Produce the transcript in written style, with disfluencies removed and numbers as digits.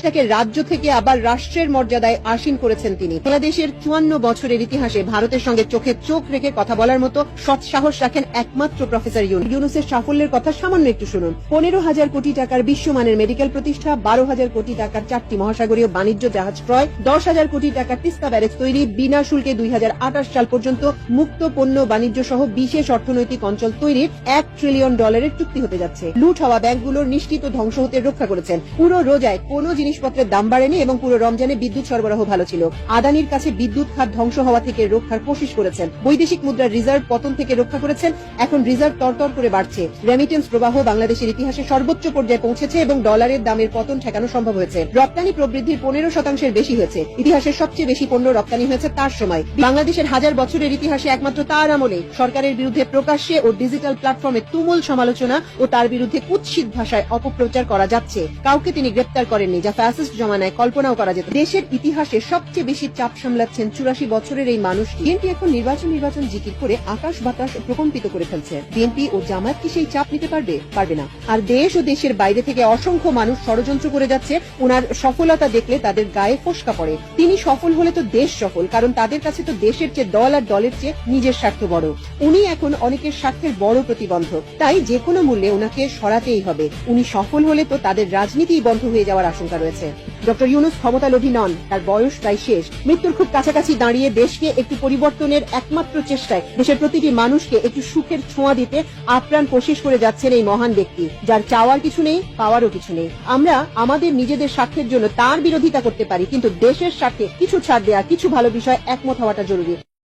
দেশটাকে রাজ্য থেকে আবার রাষ্ট্রের মর্যাদায় আসীন করেছেন তিনি। বাংলাদেশের 54 বছরের ইতিহাসে ভারতের সঙ্গে চোখে চোখ রেখে কথা বলার মতো সৎ সাহস রাখেন একমাত্র প্রফেসর ইউনূসের সাফল্যের কথা সামান্য একটু শুনুন। 15,000 কোটি টাকার বিশ্বমানের মেডিকেল প্রতিষ্ঠা, 12,000 কোটি টাকার 4টি মহাসাগরীয় বাণিজ্য জাহাজ ক্রয়, 10,000 কোটি টাকার তিস্তা ব্যারেজ তৈরি, বিনা শুল্কে 2028 সাল পর্যন্ত মুক্ত পণ্য বাণিজ্য সহ বিশেষ অর্থনৈতিক অঞ্চল তৈরির $1 ট্রিলিয়ন চুক্তি হতে যাচ্ছে। লুট হওয়া ব্যাংকগুলোর নিশ্চিত ধ্বংস হতে রক্ষা করেছেন। পুরো রোজায় কোনো জিনিসপত্রের দাম বাড়েনি এবং পুরো রমজানে বিদ্যুৎ সরবরাহ ভালো ছিল। আদানির কাছে বিদ্যুৎ খাত ধ্বংস হওয়া থেকে রক্ষার কোশিশ করেছেন। বৈদেশিক মুদ্রার রিজার্ভ পতন থেকে রক্ষা করেছেন। এখন রিজার্ভ তরতর করে বাড়ছে। রেমিটেন্স প্রবাহ বাংলাদেশের ইতিহাসে সর্বোচ্চ পর্যায়ে পৌঁছেছে এবং ডলারের দামের পতন ঠেকানো সম্ভব হয়েছে। রপ্তানি প্রবৃদ্ধির 15% বেশি হয়েছে। ইতিহাসের সবচেয়ে বেশি পণ্য রপ্তানি হয়েছে তার সময়। বাংলাদেশের হাজার বছরের ইতিহাসে একমাত্র তার আমলে সরকারের বিরুদ্ধে প্রকাশ্যে ও ডিজিটাল প্ল্যাটফর্মে তুমুল সমালোচনা ও তার বিরুদ্ধে কুৎসিত ভাষায় অপপ্রচার করা যাচ্ছে। কাউকে তিনি গ্রেপ্তার করেননি, যা ফ্যাসিস্ট জমানায় কল্পনাও করা যেত। দেশের ইতিহাসে সবচেয়ে বেশি চাপ সামলাচ্ছেন 84 বছরের এই মানুষটি। বিএনপি এখন নির্বাচন জিকির করে আকাশ বাতাস প্রকম্পিত করে ফেলছে। বিএনপি ও জামায়াত কি সেই চাপ নিতে পারবে না। আর দেশ ও দেশের বাইরে থেকে অসংখ্য মানুষ ষড়যন্ত্র করে যাচ্ছে। ওনার সফলতা দেখলে তাদের গায়ে ফোস্কা পড়ে। তিনি সফল হলে তো দেশ সফল, কারণ তাদের কাছে তো দেশের চেয়ে দল আর দলের চেয়ে নিজের স্বার্থ বড়। উনি এখন অনেকের স্বার্থের বড় প্রতিবন্ধক, তাই যে কোনো মূল্যে ওনাকে সরাতেই হবে। উনি সফল হলে তো তাদের রাজনীতিই বন্ধ হয়ে যাওয়ার আশঙ্কা রয়েছে। ডক্টর ইউনূস ক্ষমতালোভী নন, তার বয়স প্রায় শেষ। মৃত্যুর খুব কাছাকাছি দাঁড়িয়ে দেশকে একটু পরিবর্তনের একমাত্র চেষ্টায় দেশের প্রতিটি মানুষকে একটু সুখের ছোঁয়া দিতে আপ্রাণ কোশিশ করে যাচ্ছেন এই মহান ব্যক্তি, যার চাওয়ার কিছু নেই, পাওয়ারও কিছু নেই। আমরা আমাদের নিজেদের স্বার্থের জন্য তার বিরোধিতা করতে পারি, কিন্তু দেশের স্বার্থে কিছু ছাড় দেয়া, কিছু ভালো বিষয় একমত হওয়াটা জরুরি।